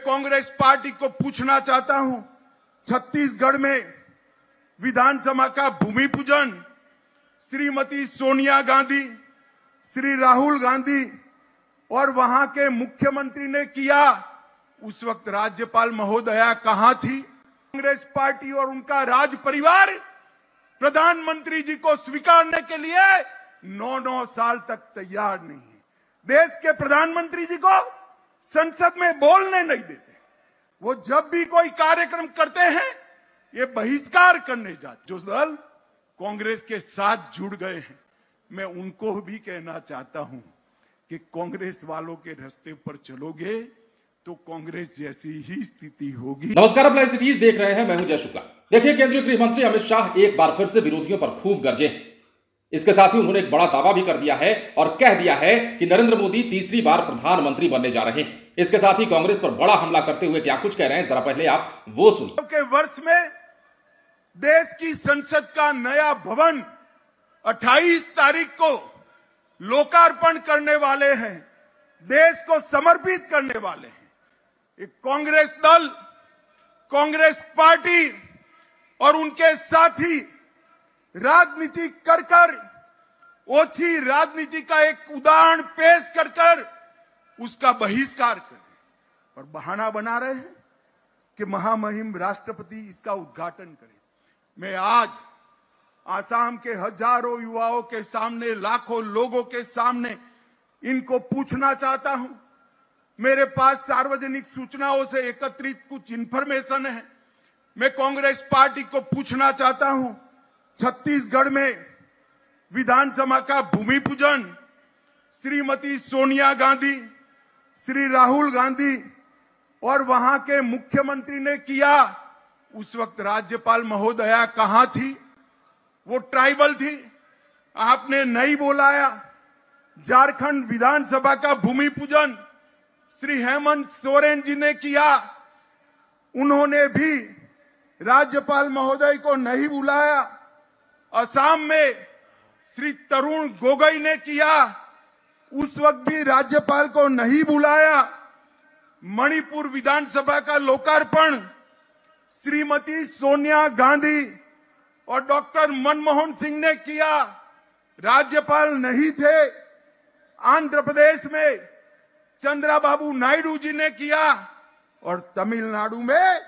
Congress party को पूछना चाहता हूं, छत्तीसगढ़ में विधानसभा का भूमि पूजन श्रीमती सोनिया गांधी, श्री राहुल गांधी और वहां के मुख्यमंत्री ने किया। उस वक्त राज्यपाल महोदया कहां थी? कांग्रेस पार्टी और उनका राज परिवार प्रधानमंत्री जी को स्वीकारने के लिए 9 साल तक तैयार नहीं है। देश के प्रधानमंत्री जी को संसद में बोलने नहीं देते। वो जब भी कोई कार्यक्रम करते हैं ये बहिष्कार करने जाते। जो दल कांग्रेस के साथ जुड़ गए हैं, मैं उनको भी कहना चाहता हूं कि कांग्रेस वालों के रास्ते पर चलोगे तो कांग्रेस जैसी ही स्थिति होगी। नमस्कार, आप लाइव सिटीज देख रहे हैं, मैं हूं जय शुक्ला। देखिए, केंद्रीय गृह मंत्री अमित शाह एक बार फिर से विरोधियों पर खूब गरजे। इसके साथ ही उन्होंने एक बड़ा दावा भी कर दिया है और कह दिया है कि नरेंद्र मोदी तीसरी बार प्रधानमंत्री बनने जा रहे हैं। इसके साथ ही कांग्रेस पर बड़ा हमला करते हुए क्या कुछ कह रहे हैं, जरा पहले आप वो सुनिए। के वर्ष में देश की संसद का नया भवन 28 तारीख को लोकार्पण करने वाले हैं, देश को समर्पित करने वाले हैं। एक कांग्रेस दल, कांग्रेस पार्टी और उनके साथी राजनीति कर ओछी राजनीति का एक उदाहरण पेश कर उसका बहिष्कार करें और बहाना बना रहे हैं कि महामहिम राष्ट्रपति इसका उद्घाटन करें। मैं आज आसाम के हजारों युवाओं के सामने, लाखों लोगों के सामने इनको पूछना चाहता हूं। मेरे पास सार्वजनिक सूचनाओं से एकत्रित कुछ इंफॉर्मेशन है। मैं कांग्रेस पार्टी को पूछना चाहता हूं, छत्तीसगढ़ में विधानसभा का भूमि पूजन श्रीमती सोनिया गांधी, श्री राहुल गांधी और वहां के मुख्यमंत्री ने किया। उस वक्त राज्यपाल महोदया कहां थी? वो ट्राइबल थी, आपने नहीं बुलाया। झारखंड विधानसभा का भूमि पूजन श्री हेमंत सोरेन जी ने किया, उन्होंने भी राज्यपाल महोदय को नहीं बुलाया। असम में श्री तरुण गोगोई ने किया, उस वक्त भी राज्यपाल को नहीं बुलाया। मणिपुर विधानसभा का लोकार्पण श्रीमती सोनिया गांधी और डॉक्टर मनमोहन सिंह ने किया, राज्यपाल नहीं थे। आंध्र प्रदेश में चंद्रबाबू नायडू जी ने किया और तमिलनाडु में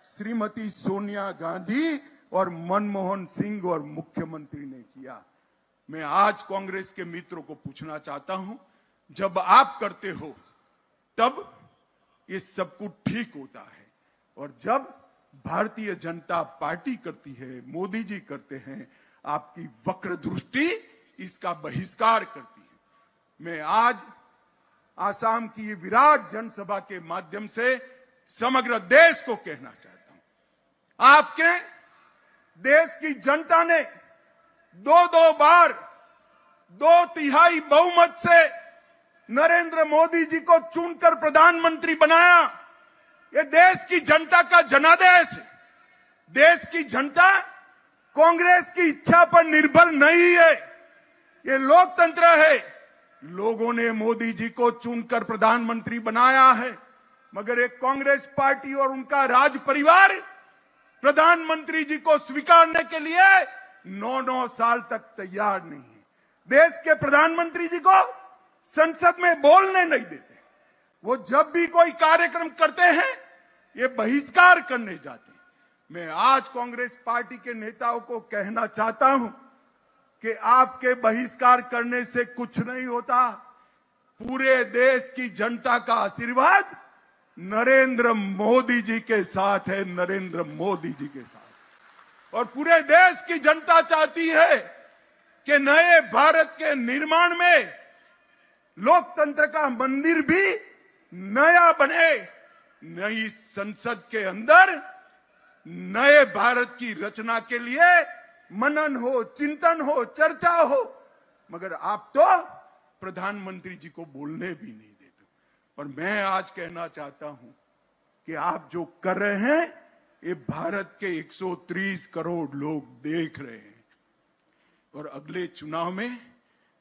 श्रीमती सोनिया गांधी और मनमोहन सिंह और मुख्यमंत्री ने किया। मैं आज कांग्रेस के मित्रों को पूछना चाहता हूं, जब आप करते हो तब ये सब कुछ ठीक होता है, और जब भारतीय जनता पार्टी करती है, मोदी जी करते हैं, आपकी वक्र दृष्टि इसका बहिष्कार करती है। मैं आज आसाम की विराट जनसभा के माध्यम से समग्र देश को कहना चाहता हूं, आपके देश की जनता ने 2 बार 2/3 बहुमत से नरेंद्र मोदी जी को चुनकर प्रधानमंत्री बनाया। ये देश की जनता का जनादेश है। देश की जनता कांग्रेस की इच्छा पर निर्भर नहीं है, ये लोकतंत्र है। लोगों ने मोदी जी को चुनकर प्रधानमंत्री बनाया है, मगर एक कांग्रेस पार्टी और उनका राज परिवार प्रधानमंत्री जी को स्वीकारने के लिए 9 साल तक तैयार नहीं है। देश के प्रधानमंत्री जी को संसद में बोलने नहीं देते। वो जब भी कोई कार्यक्रम करते हैं ये बहिष्कार करने जाते हैं। मैं आज कांग्रेस पार्टी के नेताओं को कहना चाहता हूं कि आपके बहिष्कार करने से कुछ नहीं होता। पूरे देश की जनता का आशीर्वाद नरेंद्र मोदी जी के साथ है, नरेंद्र मोदी जी के साथ। और पूरे देश की जनता चाहती है कि नए भारत के निर्माण में लोकतंत्र का मंदिर भी नया बने। नई संसद के अंदर नए भारत की रचना के लिए मनन हो, चिंतन हो, चर्चा हो, मगर आप तो प्रधानमंत्री जी को बोलने भी नहीं देते। और मैं आज कहना चाहता हूं कि आप जो कर रहे हैं ये भारत के 130 करोड़ लोग देख रहे हैं। और अगले चुनाव में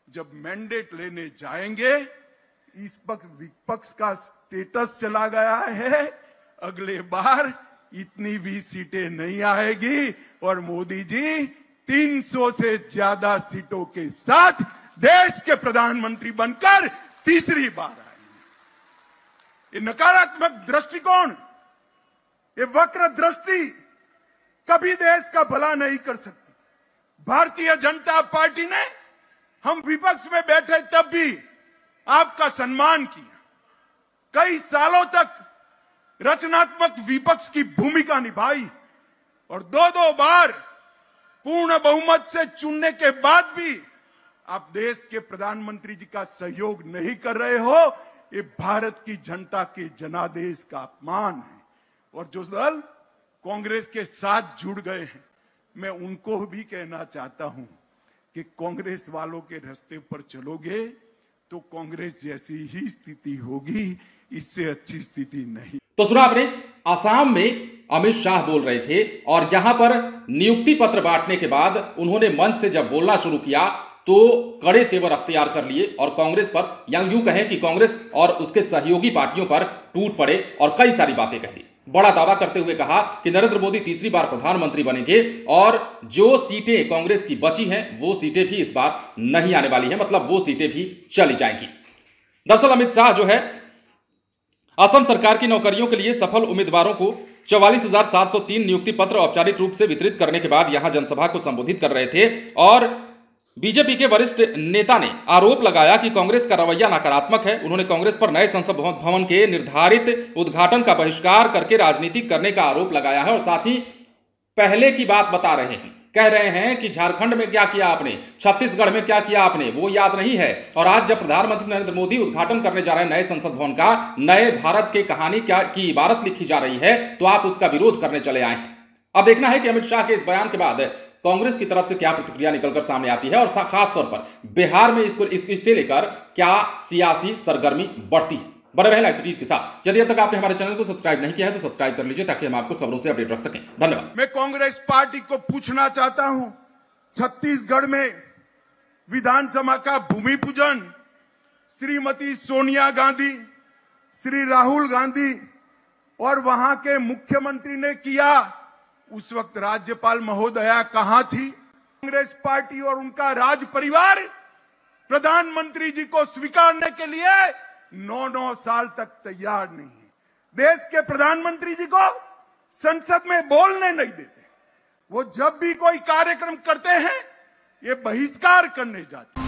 जब मैंडेट लेने जाएंगे, इस पक्ष विपक्ष का स्टेटस चला गया है अगले बार इतनी भी सीटें नहीं आएगी और मोदी जी 300 से ज्यादा सीटों के साथ देश के प्रधानमंत्री बनकर तीसरी बार आएंगे। ये नकारात्मक दृष्टिकोण, ये वक्र दृष्टि कभी देश का भला नहीं कर सकती। भारतीय जनता पार्टी ने, हम विपक्ष में बैठे तब भी आपका सम्मान किया, कई सालों तक रचनात्मक विपक्ष की भूमिका निभाई और दो बार पूर्ण बहुमत से चुनने के बाद भी आप देश के प्रधानमंत्री जी का सहयोग नहीं कर रहे हो। ये भारत की जनता के जनादेश का अपमान है। और जो दल कांग्रेस के साथ जुड़ गए हैं, मैं उनको भी कहना चाहता हूं कि कांग्रेस वालों के रास्ते पर चलोगे तो कांग्रेस जैसी ही स्थिति होगी, इससे अच्छी स्थिति नहीं। तो सुना आपने, आसाम में अमित शाह बोल रहे थे और जहां पर नियुक्ति पत्र बांटने के बाद उन्होंने मंच से जब बोलना शुरू किया तो कड़े तेवर अख्तियार कर लिए और कांग्रेस पर, या यूं कहें कि कांग्रेस और उसके सहयोगी पार्टियों पर टूट पड़े और कई सारी बातें कह दी। बड़ा दावा करते हुए कहा कि नरेंद्र मोदी तीसरी बार प्रधानमंत्री बनेंगे और जो सीटें कांग्रेस की बची हैं वो सीटें भी इस बार नहीं आने वाली हैं, मतलब वो सीटें भी चली जाएंगी। दरअसल अमित शाह जो है असम सरकार की नौकरियों के लिए सफल उम्मीदवारों को 44,703 नियुक्ति पत्र औपचारिक रूप से वितरित करने के बाद यहां जनसभा को संबोधित कर रहे थे और बीजेपी के वरिष्ठ नेता ने आरोप लगाया कि कांग्रेस का रवैया नकारात्मक है। उन्होंने कांग्रेस पर नए संसद भवन के निर्धारित उद्घाटन का बहिष्कार करके राजनीति करने का आरोप लगाया है और साथ ही पहले की बात बता रहे हैं, कह रहे हैं कि झारखंड में क्या किया आपने, छत्तीसगढ़ में क्या किया आपने, वो याद नहीं है। और आज जब प्रधानमंत्री नरेंद्र मोदी उद्घाटन करने जा रहे हैं नए संसद भवन का, नए भारत के कहानी क्या की इबारत लिखी जा रही है, तो आप उसका विरोध करने चले आए हैं। अब देखना है कि अमित शाह के इस बयान के बाद कांग्रेस की तरफ से क्या प्रतिक्रिया निकलकर सामने आती है और खास तौर पर बिहार में इससे लेकर क्या सियासी सरगर्मी बढ़ती है। बने रहें लाइव सिटीज के साथ। यदि अब तक आपने हमारे चैनल को सब्सक्राइब नहीं किया है तो सब्सक्राइब कर लीजिए ताकि हम आपको खबरों से अपडेट रख सकें। धन्यवाद। मैं कांग्रेस पार्टी को पूछना चाहता हूं, छत्तीसगढ़ में विधानसभा का भूमि पूजन श्रीमती सोनिया गांधी, श्री राहुल गांधी और वहां के मुख्यमंत्री ने किया। उस वक्त राज्यपाल महोदया कहां थी? कांग्रेस पार्टी और उनका राज परिवार प्रधानमंत्री जी को स्वीकारने के लिए 9 साल तक तैयार नहीं है। देश के प्रधानमंत्री जी को संसद में बोलने नहीं देते। वो जब भी कोई कार्यक्रम करते हैं ये बहिष्कार करने जाते हैं।